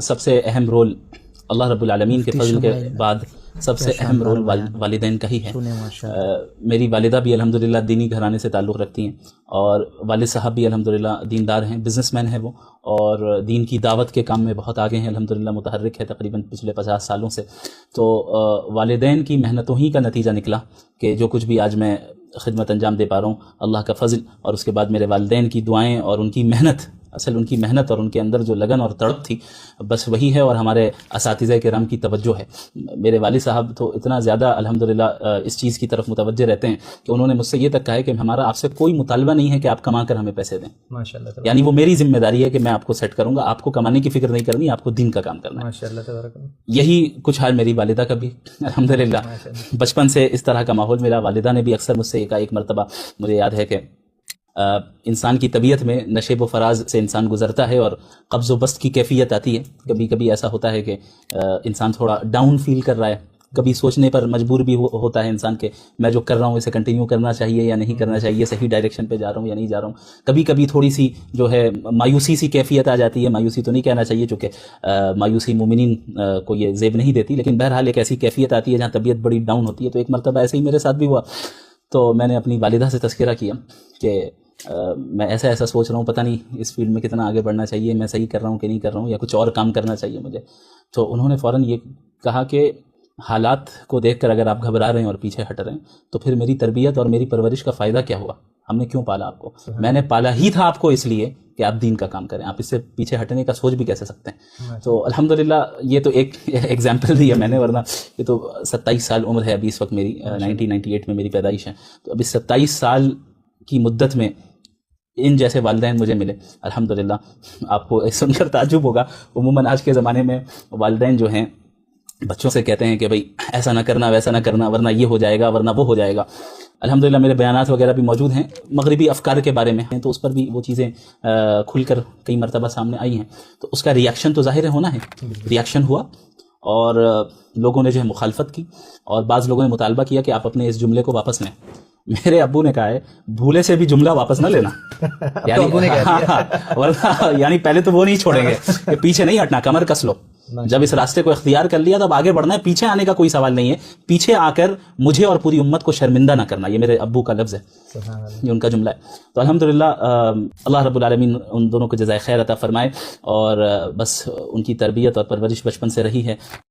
سب سے اہم رول اللہ رب العالمین کے فضل کے بعد سب سے اہم رول والدین کا ہی ہے. میری والدہ بھی الحمدللہ دینی گھرانے سے تعلق رکھتی ہیں، اور والد صاحب بھی الحمدللہ دیندار ہیں، بزنس مین ہیں وہ، اور دین کی دعوت کے کام میں بہت آگے ہیں الحمدللہ، متحرک ہے تقریباً پچھلے 50 سالوں سے. تو والدین کی محنتوں ہی کا نتیجہ نکلا کہ جو کچھ بھی آج میں خدمت انجام دے پا رہا ہوں، اللہ کا فضل، اور اس کے بعد میرے والدین کی دعائیں اور ان کی محنت. اصل ان کی محنت اور ان کے اندر جو لگن اور تڑپ تھی بس وہی ہے، اور ہمارے اساتذہ کرام کی توجہ ہے. میرے والد صاحب تو اتنا زیادہ الحمدللہ اس چیز کی طرف متوجہ رہتے ہیں کہ انہوں نے مجھ سے یہ تک کہا ہے کہ ہمارا آپ سے کوئی مطالبہ نہیں ہے کہ آپ کما کر ہمیں پیسے دیں. ماشاءاللہ، یعنی وہ میری ذمہ داری ہے کہ میں آپ کو سیٹ کروں گا، آپ کو کمانے کی فکر نہیں کرنی، آپ کو دین کا کام کرنا ہے. ماشاءاللہ تبارک اللہ. یہی کچھ حال میری والدہ کا بھی الحمدللہ. بچپن سے اس طرح کا ماحول میرا. والدہ نے بھی اکثر مجھ سے ایک مرتبہ مجھے یاد ہے کہ انسان کی طبیعت میں نشیب و فراز سے انسان گزرتا ہے اور قبض و بسط کی کیفیت آتی ہے. کبھی کبھی ایسا ہوتا ہے کہ انسان تھوڑا ڈاؤن فیل کر رہا ہے، کبھی سوچنے پر مجبور بھی ہوتا ہے انسان کہ میں جو کر رہا ہوں اسے کنٹینیو کرنا چاہیے یا نہیں کرنا چاہیے، صحیح ڈائریکشن پہ جا رہا ہوں یا نہیں جا رہا ہوں. کبھی کبھی تھوڑی سی جو ہے مایوسی سی کیفیت آ جاتی ہے. مایوسی تو نہیں کہنا چاہیے چونکہ مایوسی مومنین کو یہ زیب نہیں دیتی، لیکن بہرحال ایک ایسی کیفیت آتی ہے جہاں طبیعت بڑی ڈاؤن ہوتی ہے. تو ایک مرتبہ ایسے ہی میرے ساتھ بھی ہوا. تو میں نے اپنی والدہ سے تذکرہ کیا کہ میں ایسا سوچ رہا ہوں، پتہ نہیں اس فیلڈ میں کتنا آگے بڑھنا چاہیے، میں صحیح کر رہا ہوں کہ نہیں کر رہا ہوں، یا کچھ اور کام کرنا چاہیے مجھے. تو انہوں نے فوراً یہ کہا کہ حالات کو دیکھ کر اگر آپ گھبرا رہے ہیں اور پیچھے ہٹ رہے ہیں تو پھر میری تربیت اور میری پرورش کا فائدہ کیا ہوا؟ ہم نے کیوں پالا آپ کو؟ میں نے پالا ہی تھا آپ کو اس لیے کہ آپ دین کا کام کریں. آپ اس سے پیچھے ہٹنے کا سوچ بھی کیسے سکتے ہیں؟ تو الحمدللہ یہ تو ایک ایگزامپل دی ہے میں نے، ورنہ یہ تو 27 سال عمر ہے ابھی اس وقت میری. 1998 میں میری پیدائش ہے. تو ابھی 27 سال کی مدت میں ان جیسے والدین مجھے ملے الحمدللہ. آپ کو سن کر تعجب ہوگا، عموماً آج کے زمانے میں والدین جو ہیں بچوں سے کہتے ہیں کہ بھئی ایسا نہ کرنا، ویسا نہ کرنا، ورنہ یہ ہو جائے گا، ورنہ وہ ہو جائے گا. الحمدللہ میرے بیانات وغیرہ بھی موجود ہیں مغربی افکار کے بارے میں ہیں، تو اس پر بھی وہ چیزیں کھل کر کئی مرتبہ سامنے آئی ہیں. تو اس کا ریاکشن تو ظاہر ہونا ہے. ریاکشن ہوا اور لوگوں نے جو ہے مخالفت کی، اور بعض لوگوں نے مطالبہ کیا کہ آپ اپنے اس جملے کو واپس لیں. میرے ابو نے کہا ہے بھولے سے بھی جملہ واپس نہ لینا. یعنی پہلے تو وہ نہیں چھوڑیں گے کہ پیچھے نہیں ہٹنا، کمر کس لو. جب اس راستے کو اختیار کر لیا تو اب آگے بڑھنا ہے، پیچھے آنے کا کوئی سوال نہیں ہے. پیچھے آ کر مجھے اور پوری امت کو شرمندہ نہ کرنا، یہ میرے ابو کا لفظ ہے، یہ ان کا جملہ ہے. تو الحمدللہ اللہ رب العالمین ان دونوں کو جزائے خیر عطا فرمائے، اور بس ان کی تربیت اور پرورش بچپن سے رہی ہے.